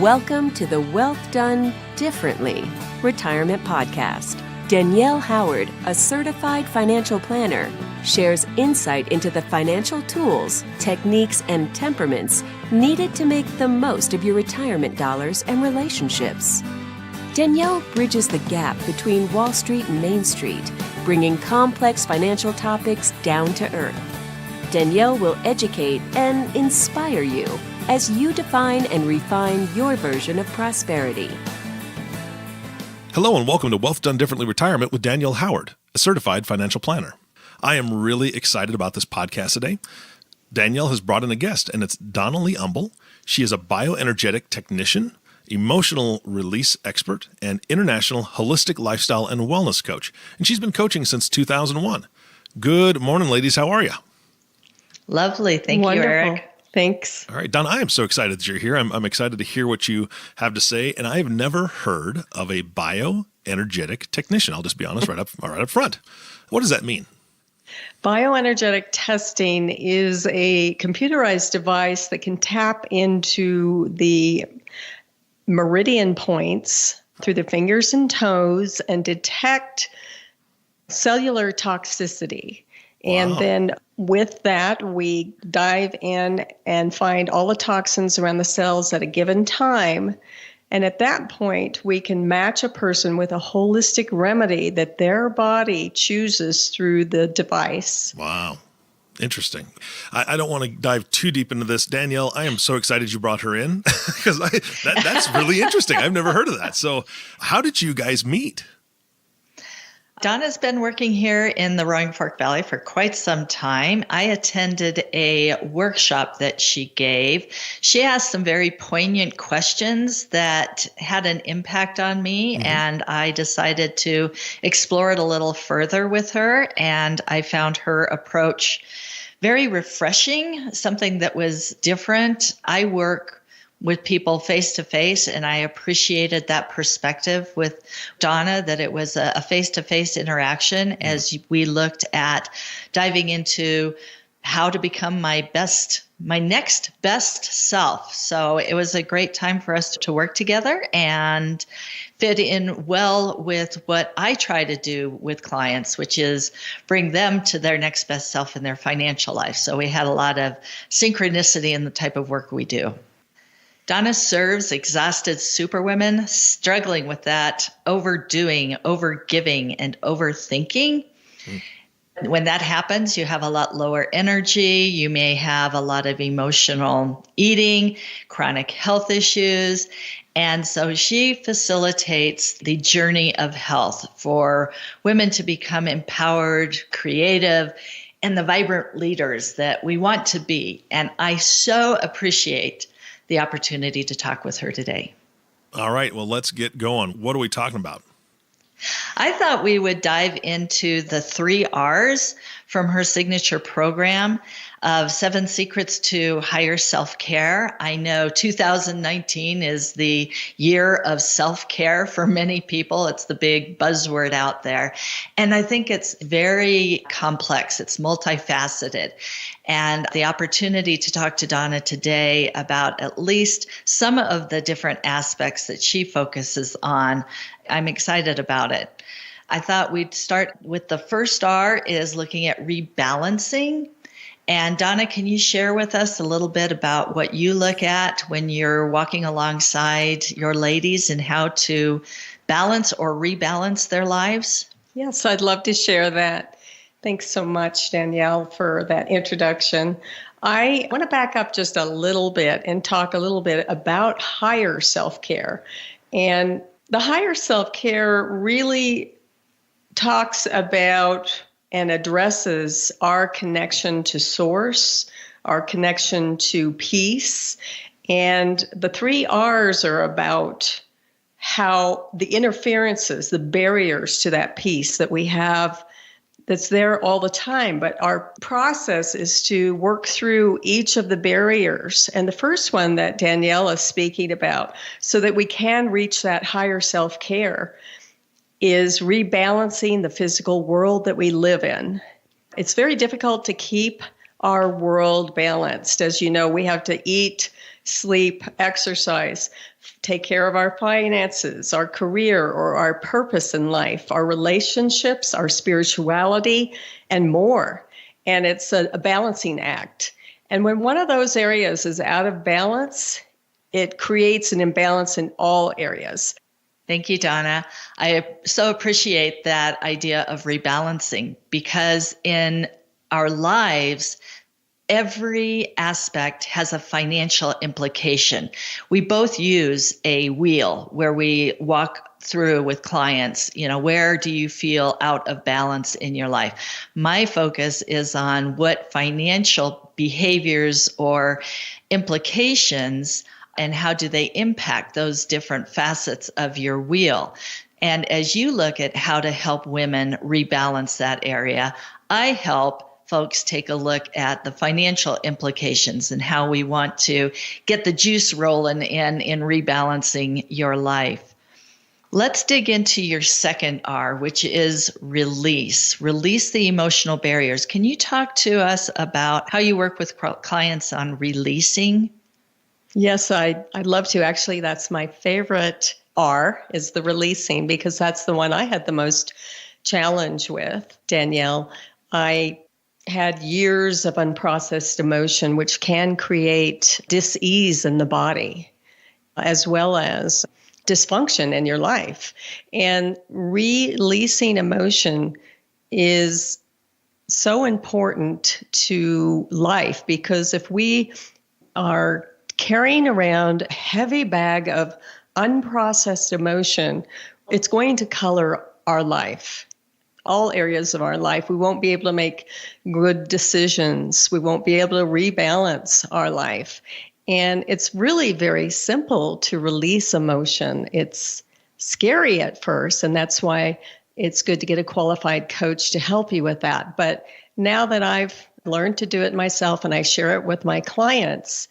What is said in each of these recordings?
Welcome to the Wealth Done Differently Retirement Podcast. Danielle Howard, a certified financial planner, shares insight into the financial tools, techniques, and temperaments needed to make the most of your retirement dollars and relationships. Danielle bridges the gap between Wall Street and Main Street, bringing complex financial topics down to earth. Danielle will educate and inspire you as you define and refine your version of prosperity. Hello and welcome to Wealth Done Differently Retirement with Danielle Howard, a certified financial planner. I am really excited about this podcast today. Danielle has brought in a guest, and it's Donna Lee Humble. She is a bioenergetic technician, emotional release expert, and international holistic lifestyle and wellness coach. And she's been coaching since 2001. Good morning, ladies. How are you? Lovely. Thank you, Eric. Thanks. All right, Donna, I am so excited that you're here. I'm excited to hear what you have to say. And I have never heard of a bioenergetic technician. I'll just be honest right up front. What does that mean? Bioenergetic testing is a computerized device that can tap into the meridian points through the fingers and toes and detect cellular toxicity. And then with that, we dive in and find all the toxins around the cells at a given time. And at that point, we can match a person with a holistic remedy that their body chooses through the device. Wow. Interesting. I don't want to dive too deep into this. Danielle, I am so excited you brought her in because that's really interesting. I've never heard of that. So how did you guys meet? Donna's been working here in the Roaring Fork Valley for quite some time. I attended a workshop that she gave. She asked some very poignant questions that had an impact on me, and I decided to explore it a little further with her, and I found her approach very refreshing, something that was different. I work with people face to face, and I appreciated that perspective with Donna, that it was a face-to-face interaction as we looked at diving into how to become my next best self. So it was a great time for us to work together and fit in well with what I try to do with clients, which is bring them to their next best self in their financial life. So we had a lot of synchronicity in the type of work we do. Donna serves exhausted superwomen struggling with that overdoing, overgiving, and overthinking. When that happens, you have a lot lower energy. You may have a lot of emotional eating, chronic health issues. And so she facilitates the journey of health for women to become empowered, creative, and the vibrant leaders that we want to be. And I so appreciate the opportunity to talk with her today. All right, well, let's get going. What are we talking about? I thought we would dive into the 3 R's from her signature program of 7 Secrets to Higher Self-Care. I know 2019 is the year of self-care for many people. It's the big buzzword out there. And I think it's very complex. It's multifaceted. And the opportunity to talk to Donna today about at least some of the different aspects that she focuses on, I'm excited about it. I thought we'd start with the first R is looking at rebalancing. And Donna, can you share with us a little bit about what you look at when you're walking alongside your ladies and how to balance or rebalance their lives? Yes, I'd love to share that. Thanks so much, Danielle, for that introduction. I want to back up just a little bit and talk a little bit about higher self-care. And the higher self-care really talks about and addresses our connection to source, our connection to peace. And the 3 R's are about how the interferences, the barriers to that peace that we have that's there all the time. But our process is to work through each of the barriers. And the first one that Danielle is speaking about, so that we can reach that higher self-care, is rebalancing the physical world that we live in. It's very difficult to keep our world balanced. As you know, we have to eat sleep, exercise, take care of our finances, our career, or our purpose in life, our relationships, our spirituality, and more. And it's a balancing act. And when one of those areas is out of balance, it creates an imbalance in all areas. Thank you, Donna. I so appreciate that idea of rebalancing, because in our lives, every aspect has a financial implication. We both use a wheel where we walk through with clients, where do you feel out of balance in your life? My focus is on what financial behaviors or implications and how do they impact those different facets of your wheel. And as you look at how to help women rebalance that area, I help folks take a look at the financial implications and how we want to get the juice rolling in rebalancing your life. Let's dig into your second R, which is release. Release the emotional barriers. Can you talk to us about how you work with clients on releasing? Yes, I'd love to. Actually, that's my favorite R, is the releasing, because that's the one I had the most challenge with, Danielle. I had years of unprocessed emotion, which can create dis-ease in the body, as well as dysfunction in your life. And releasing emotion is so important to life, because if we are carrying around a heavy bag of unprocessed emotion, it's going to color our life, all areas of our life. We won't be able to make good decisions. We won't be able to rebalance our life. And it's really very simple to release emotion. It's scary at first, and that's why it's good to get a qualified coach to help you with that. But now that I've learned to do it myself and I share it with my clients,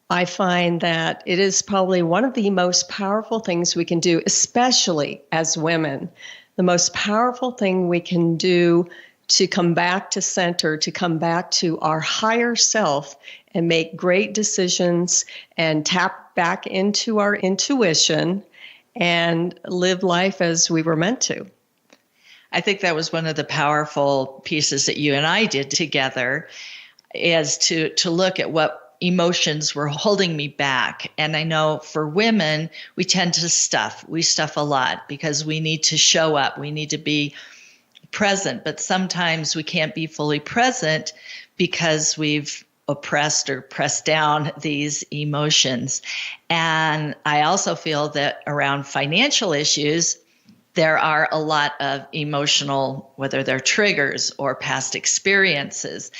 I find that it is probably one of the most powerful things we can do, especially as women. The most powerful thing we can do to come back to center, to come back to our higher self and make great decisions and tap back into our intuition and live life as we were meant to. I think that was one of the powerful pieces that you and I did together, is to look at what emotions were holding me back. And I know for women, we tend to stuff. We stuff a lot because we need to show up. We need to be present. But sometimes we can't be fully present because we've oppressed or pressed down these emotions. And I also feel that around financial issues, there are a lot of emotional, whether they're triggers or past experiences.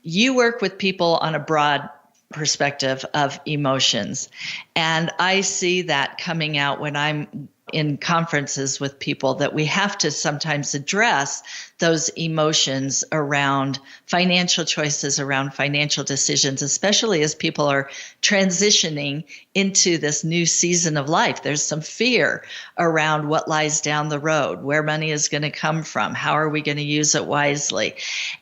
You work with people on a broad perspective of emotions. And I see that coming out when I'm in conferences with people, that we have to sometimes address those emotions around financial choices, around financial decisions, especially as people are transitioning into this new season of life. There's some fear around what lies down the road, where money is going to come from, how are we going to use it wisely.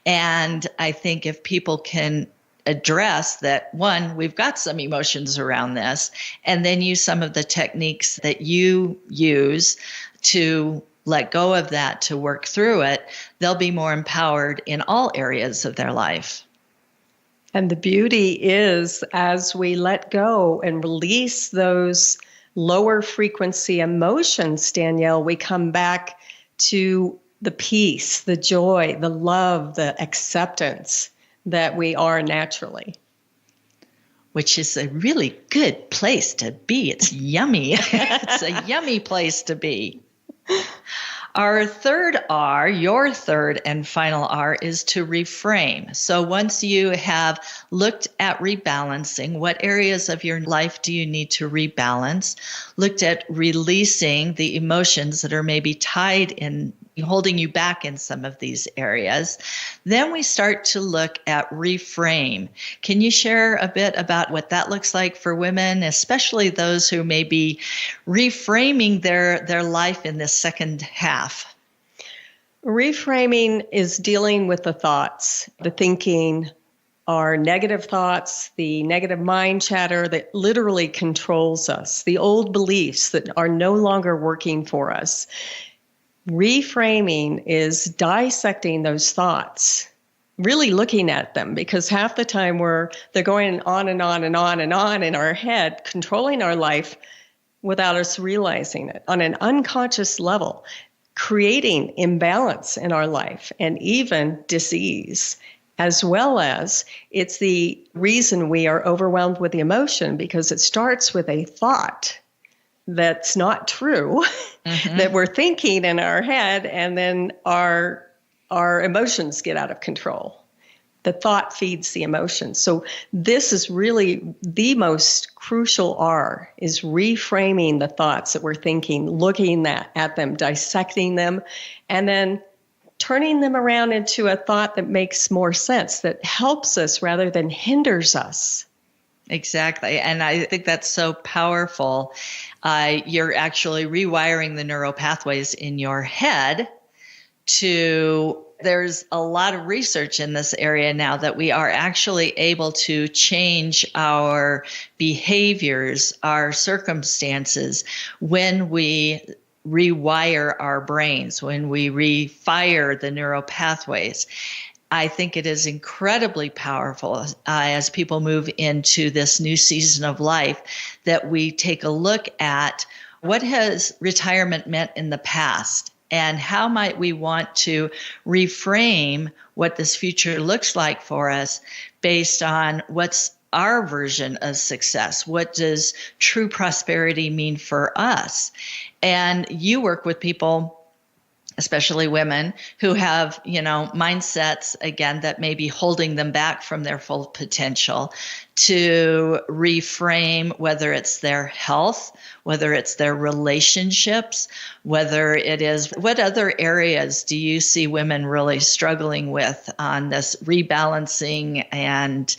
And I think if people can address that, one, we've got some emotions around this, and then use some of the techniques that you use to let go of that, to work through it, they'll be more empowered in all areas of their life. And the beauty is, as we let go and release those lower frequency emotions, Danielle, we come back to the peace, the joy, the love, the acceptance that we are naturally. Which is a really good place to be. It's yummy. It's a yummy place to be. Our third R, your third and final R, is to reframe. So once you have looked at rebalancing, what areas of your life do you need to rebalance? Looked at releasing the emotions that are maybe tied in, holding you back in some of these areas. Then we start to look at reframe. Can you share a bit about what that looks like for women, especially those who may be reframing their life in this second half? Reframing is dealing with the thoughts, the thinking, our negative thoughts, the negative mind chatter that literally controls us, the old beliefs that are no longer working for us. Reframing is dissecting those thoughts, really looking at them, because half the time they're going on and on and on and on in our head, controlling our life without us realizing it on an unconscious level, creating imbalance in our life and even disease. As well as it's the reason we are overwhelmed with emotion, because it starts with a thought that's not true, that we're thinking in our head, and then our emotions get out of control. The thought feeds the emotion. So this is really the most crucial R, is reframing the thoughts that we're thinking, looking at them, dissecting them, and then turning them around into a thought that makes more sense, that helps us rather than hinders us. Exactly. And I think that's so powerful. You're actually rewiring the neural pathways in your head there's a lot of research in this area now that we are actually able to change our behaviors, our circumstances, when we rewire our brains, when we refire the neural pathways. I think it is incredibly powerful as people move into this new season of life that we take a look at what has retirement meant in the past and how might we want to reframe what this future looks like for us based on what's our version of success. What does true prosperity mean for us? And you work with people, especially women, who have, mindsets, again, that may be holding them back from their full potential, to reframe, whether it's their health, whether it's their relationships, whether it is, what other areas do you see women really struggling with on this rebalancing and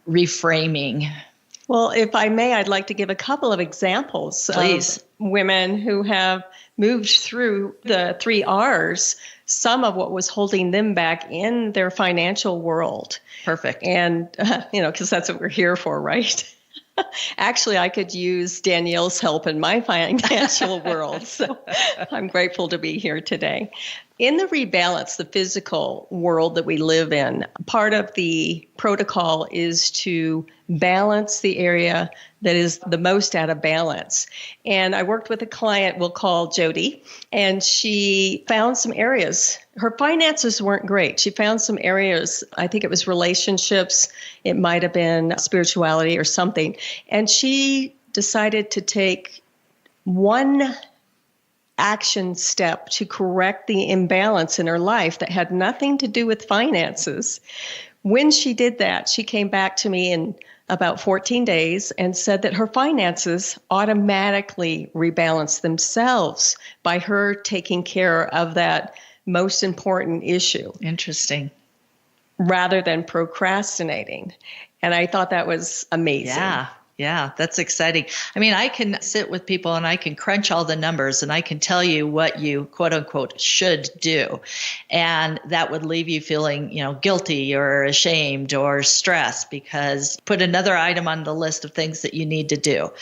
reframing? Well, if I may, I'd like to give a couple of examples. Please. Of women who have moved through the 3 R's, some of what was holding them back in their financial world. Perfect. And, because that's what we're here for, right? Actually, I could use Danielle's help in my financial world. So I'm grateful to be here today. In the rebalance, the physical world that we live in, part of the protocol is to balance the area that is the most out of balance. And I worked with a client we'll call Jody, and she found some areas. Her finances weren't great. She found some areas, I think it was relationships, it might have been spirituality or something. And she decided to take one action step to correct the imbalance in her life that had nothing to do with finances. When she did that, she came back to me in about 14 days and said that her finances automatically rebalanced themselves by her taking care of that most important issue. Interesting. Rather than procrastinating. And I thought that was amazing. Yeah, that's exciting. I mean, I can sit with people and I can crunch all the numbers and I can tell you what you quote unquote should do. And that would leave you feeling, guilty or ashamed or stressed because put another item on the list of things that you need to do.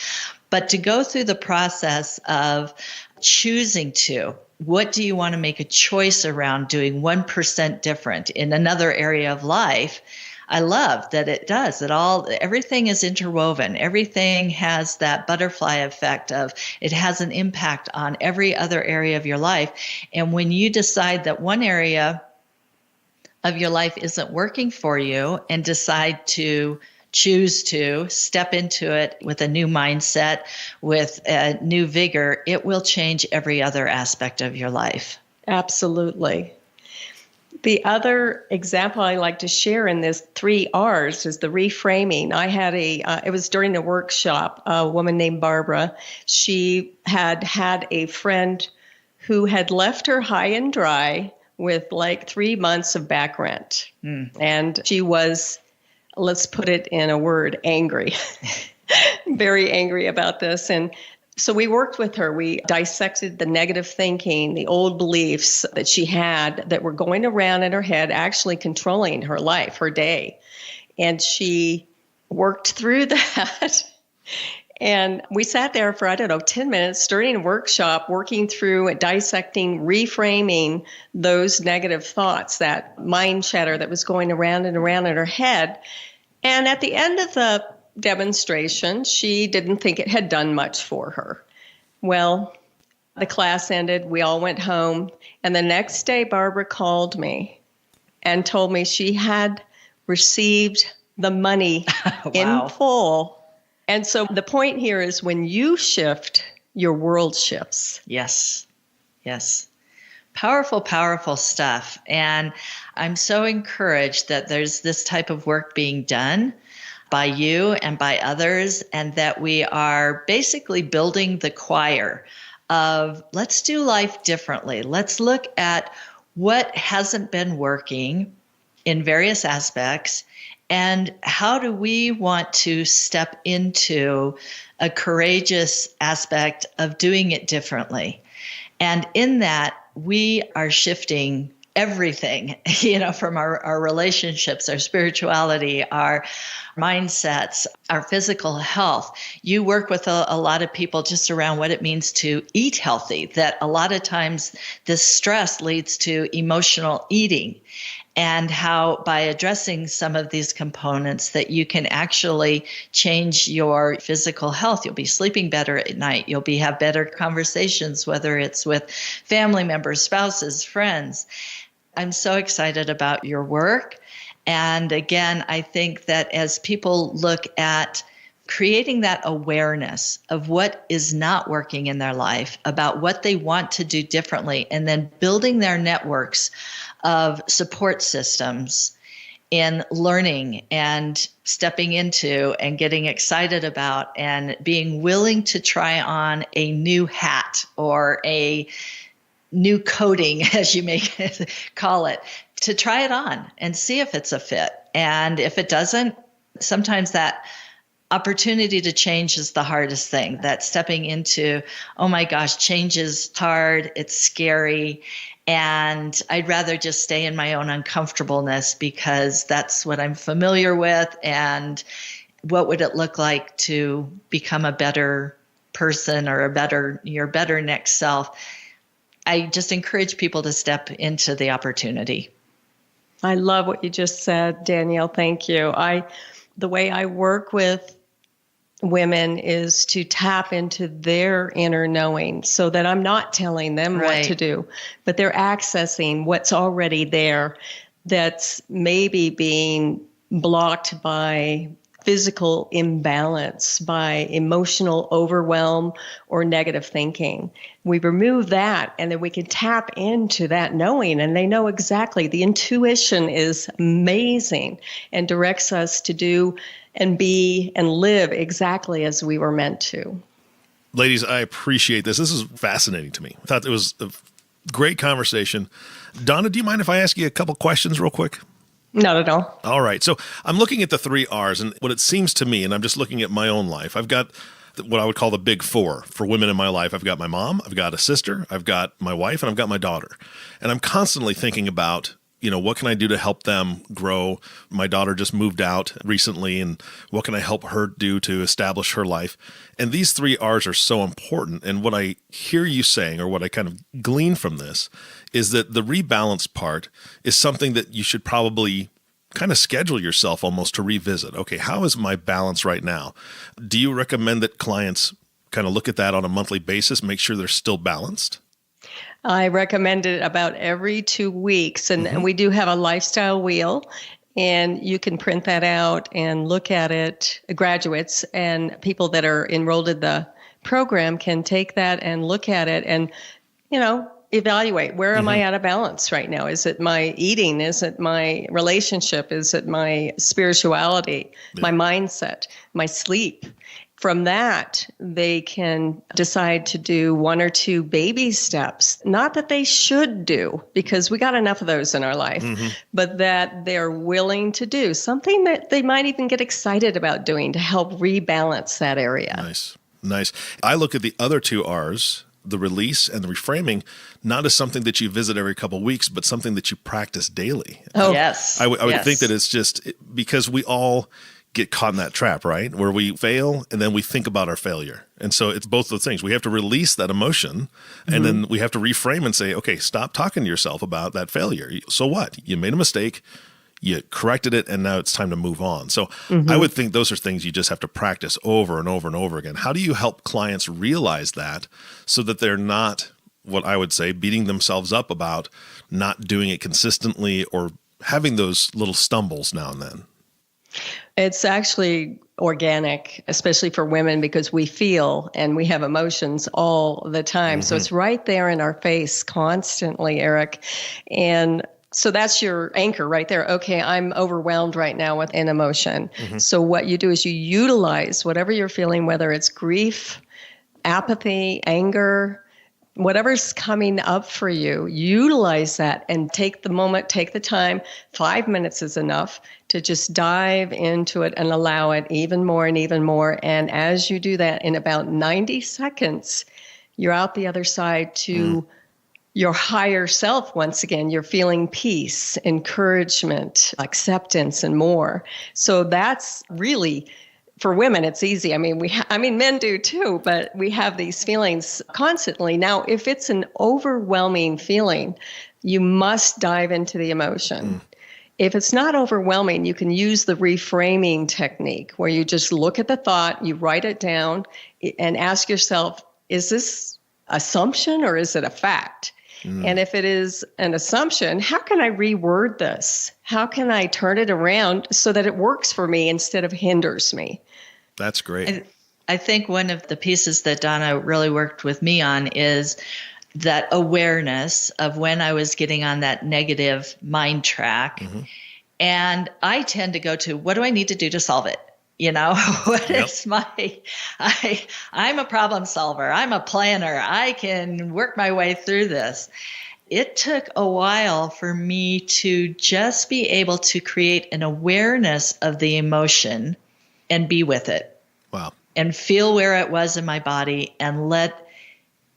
But to go through the process of choosing to, what do you want to make a choice around doing 1% different in another area of life? I love that it does. Everything is interwoven. Everything has that butterfly effect of it has an impact on every other area of your life. And when you decide that one area of your life isn't working for you and decide to choose to step into it with a new mindset, with a new vigor, it will change every other aspect of your life. Absolutely. The other example I like to share in this 3 R's is the reframing. I had it was during a workshop, a woman named Barbara. She had a friend who had left her high and dry with like 3 months of back rent. And she was, let's put it in a word, angry, very angry about this. And so we worked with her. We dissected the negative thinking, the old beliefs that she had that were going around in her head, actually controlling her life, her day. And she worked through that. And we sat there for, 10 minutes during a workshop, working through and dissecting, reframing those negative thoughts, that mind chatter that was going around and around in her head. And at the end of the demonstration, she didn't think it had done much for her. Well, the class ended, we all went home, and the next day Barbara called me and told me she had received the money Wow. in full. And so the point here is when you shift, your world shifts. Yes. Yes. Powerful, powerful stuff. And I'm so encouraged that there's this type of work being done by you and by others, and that we are basically building the choir of let's do life differently. Let's look at what hasn't been working in various aspects, and how do we want to step into a courageous aspect of doing it differently. And in that, we are shifting everything, from our relationships, our spirituality, our mindsets, our physical health. You work with a lot of people just around what it means to eat healthy, that a lot of times this stress leads to emotional eating, and how by addressing some of these components that you can actually change your physical health. You'll be sleeping better at night. You'll have better conversations, whether it's with family members, spouses, friends. I'm so excited about your work. And again, I think that as people look at creating that awareness of what is not working in their life, about what they want to do differently, and then building their networks of support systems in learning and stepping into and getting excited about and being willing to try on a new hat or a new coating, as you may call it, to try it on and see if it's a fit. And if it doesn't, sometimes that opportunity to change is the hardest thing. That stepping into, oh my gosh, change is hard, it's scary, and I'd rather just stay in my own uncomfortableness because that's what I'm familiar with. And what would it look like to become a better person or your better next self? I just encourage people to step into the opportunity. I love what you just said, Danielle. Thank you. The way I work with women is to tap into their inner knowing so that I'm not telling them what to do, but they're accessing what's already there that's maybe being blocked by physical imbalance, by emotional overwhelm or negative thinking. We remove that, and then we can tap into that knowing, and they know exactly. The intuition is amazing and directs us to do and be and live exactly as we were meant to. Ladies, I appreciate this. This is fascinating to me. I thought it was a great conversation. Donna, do you mind if I ask you a couple questions real quick? Not at all. All right. So I'm looking at the 3 R's, and what it seems to me, and I'm just looking at my own life, I've got what I would call the big 4 for women in my life. I've got my mom, I've got a sister, I've got my wife, and I've got my daughter. And I'm constantly thinking about, what can I do to help them grow? My daughter just moved out recently, and what can I help her do to establish her life? And these 3 R's are so important. And what I hear you saying, or what I kind of glean from this, is that the rebalance part is something that you should probably kind of schedule yourself almost to revisit. Okay, how is my balance right now? Do you recommend that clients kind of look at that on a monthly basis, make sure they're still balanced? I recommend it about every 2 weeks. And we do have a lifestyle wheel, and you can print that out and look at it. Graduates and people that are enrolled in the program can take that and look at it and, evaluate, where am I out of balance right now? Is it my eating? Is it my relationship? Is it my spirituality, my mindset, my sleep? From that, they can decide to do 1 or 2 baby steps. Not that they should do, because we got enough of those in our life, but that they're willing to do something that they might even get excited about doing to help rebalance that area. Nice. I look at the other 2 R's the release and the reframing not as something that you visit every couple of weeks, but something that you practice daily. Oh, yes. I would think that it's just because we all get caught in that trap, right? Where we fail and then we think about our failure. And so it's both those things. We have to release that emotion and then we have to reframe and say, okay, stop talking to yourself about that failure. So what? You made a mistake, you corrected it, and now it's time to move on. So I would think those are things you just have to practice over and over and over again. How do you help clients realize that so that they're not, what I would say, beating themselves up about not doing it consistently or having those little stumbles now and then? It's actually organic, especially for women, because we feel and we have emotions all the time. So it's right there in our face constantly, Eric. And so that's your anchor right there. Okay, I'm overwhelmed right now with an emotion. So what you do is you utilize whatever you're feeling, whether it's grief, apathy, anger, whatever's coming up for you, utilize that and take the moment, take the time. 5 minutes is enough to just dive into it and allow it even more and even more. And as you do that, in about 90 seconds, you're out the other side to your higher self. Once again, you're feeling peace, encouragement, acceptance, and more. So that's really, for women, it's easy. I mean, men do too, but we have these feelings constantly. Now, if it's an overwhelming feeling, you must dive into the emotion. If it's not overwhelming, you can use the reframing technique where you just look at the thought, you write it down, and ask yourself, is this assumption or is it a fact? And if it is an assumption, how can I reword this? How can I turn it around so that it works for me instead of hinders me? That's great. I think one of the pieces that Donna really worked with me on is that awareness of when I was getting on that negative mind track. And I tend to go to, what do I need to do to solve it? You know, what is I'm a problem solver. I'm a planner. I can work my way through this. It took a while for me to just be able to create an awareness of the emotion and be with it. Wow. And feel where it was in my body and let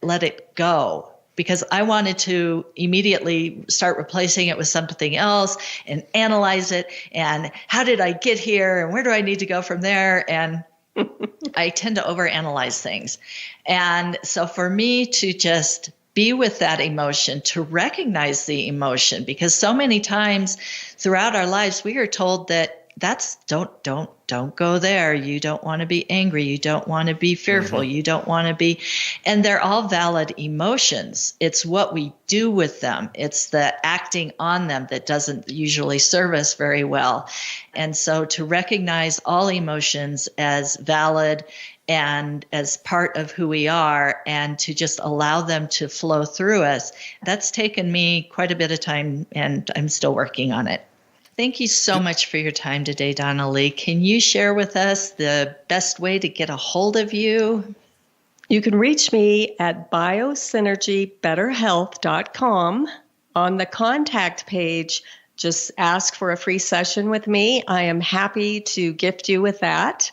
it go. Because I wanted to immediately start replacing it with something else and analyze it. And how did I get here? And where do I need to go from there? And I tend to overanalyze things. And so for me to just be with that emotion, to recognize the emotion, because so many times throughout our lives, we are told that don't go there. You don't want to be angry. You don't want to be fearful. You don't want to be, and they're all valid emotions. It's what we do with them. It's the acting on them that doesn't usually serve us very well. And so to recognize all emotions as valid and as part of who we are, and to just allow them to flow through us, that's taken me quite a bit of time, and I'm still working on it. Thank you so much for your time today, Donna Lee. Can you share with us the best way to get a hold of you? You can reach me at biosynergybetterhealth.com. On the contact page, just ask for a free session with me. I am happy to gift you with that.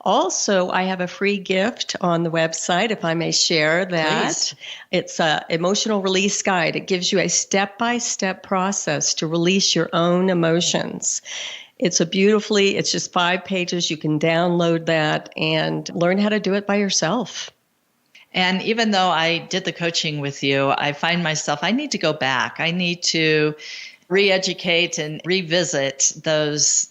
Also, I have a free gift on the website, if I may share that. Please. It's an emotional release guide. It gives you a step-by-step process to release your own emotions. It's just 5 pages. You can download that and learn how to do it by yourself. And even though I did the coaching with you, I find myself, I need to go back. I need to re-educate and revisit those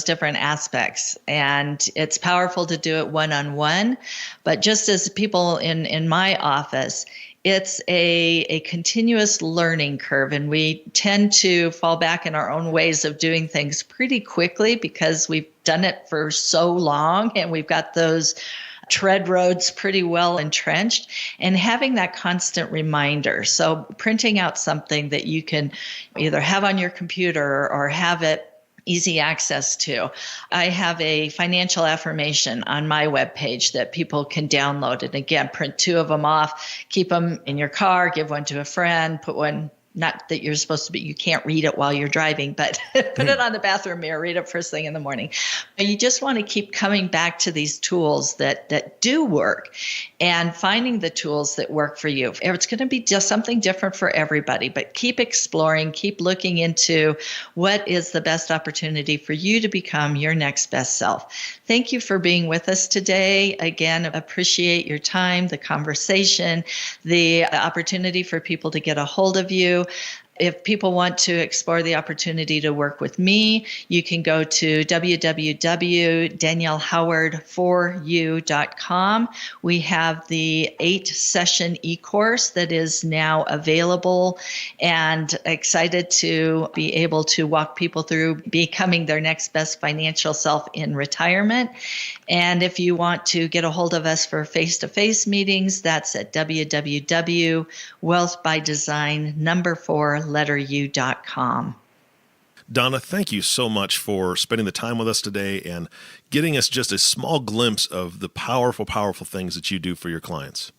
different aspects. And it's powerful to do it one-on-one. But just as people in my office, it's a continuous learning curve. And we tend to fall back in our own ways of doing things pretty quickly because we've done it for so long and we've got those tread roads pretty well entrenched, and having that constant reminder. So printing out something that you can either have on your computer or have it easy access to. I have a financial affirmation on my webpage that people can download. And again, print 2 of them off, keep them in your car, give one to a friend, put one Not that you're supposed to be, you can't read it while you're driving, but put it on the bathroom mirror, read it first thing in the morning. But you just want to keep coming back to these tools that do work and finding the tools that work for you. It's going to be just something different for everybody, but keep exploring, keep looking into what is the best opportunity for you to become your next best self. Thank you for being with us today. Again, appreciate your time, the conversation, the opportunity for people to get a hold of you. If people want to explore the opportunity to work with me, you can go to www.daniellehoward4u.com. We have the 8-session e-course that is now available, and excited to be able to walk people through becoming their next best financial self in retirement. And if you want to get a hold of us for face-to-face meetings, that's at www.wealthbydesign4u.com. Donna, thank you so much for spending the time with us today and getting us just a small glimpse of the powerful, powerful things that you do for your clients.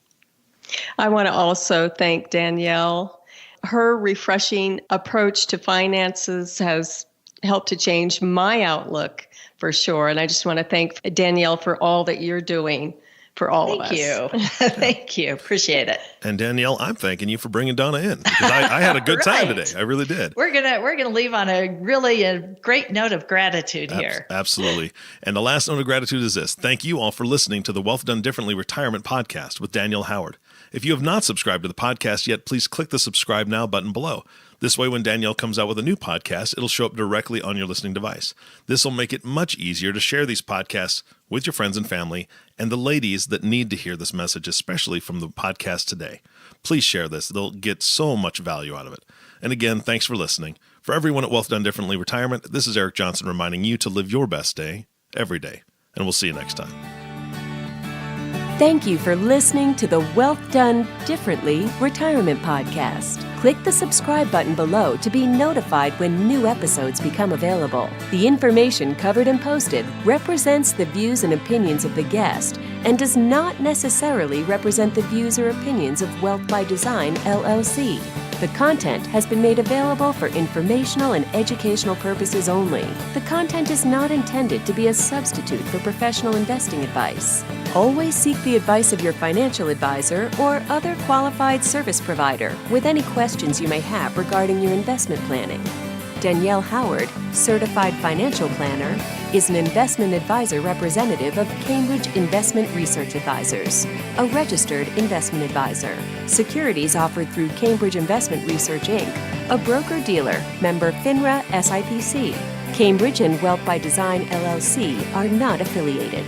I want to also thank Danielle. Her refreshing approach to finances has helped to change my outlook for sure. And I just want to thank Danielle for all that you're doing for all of us. Thank you. Thank you. Appreciate it. And Danielle, I'm thanking you for bringing Donna in, because I had a good time today. I really did. We're gonna leave on a great note of gratitude here. Absolutely. And the last note of gratitude is this. Thank you all for listening to the Wealth Done Differently Retirement Podcast with Danielle Howard. If you have not subscribed to the podcast yet, please click the subscribe now button below. This way, when Danielle comes out with a new podcast, it'll show up directly on your listening device. This will make it much easier to share these podcasts with your friends and family and the ladies that need to hear this message, especially from the podcast today. Please share this. They'll get so much value out of it. And again, thanks for listening. For everyone at Wealth Done Differently Retirement, this is Eric Johnson reminding you to live your best day every day. And we'll see you next time. Thank you for listening to the Wealth Done Differently Retirement Podcast. Click the subscribe button below to be notified when new episodes become available. The information covered and posted represents the views and opinions of the guest and does not necessarily represent the views or opinions of Wealth by Design, LLC. The content has been made available for informational and educational purposes only. The content is not intended to be a substitute for professional investing advice. Always seek the advice of your financial advisor or other qualified service provider with any questions you may have regarding your investment planning. Danielle Howard, Certified Financial Planner, is an investment advisor representative of Cambridge Investment Research Advisors, a registered investment advisor. Securities offered through Cambridge Investment Research, Inc., a broker-dealer, member FINRA SIPC. Cambridge and Wealth by Design, LLC are not affiliated.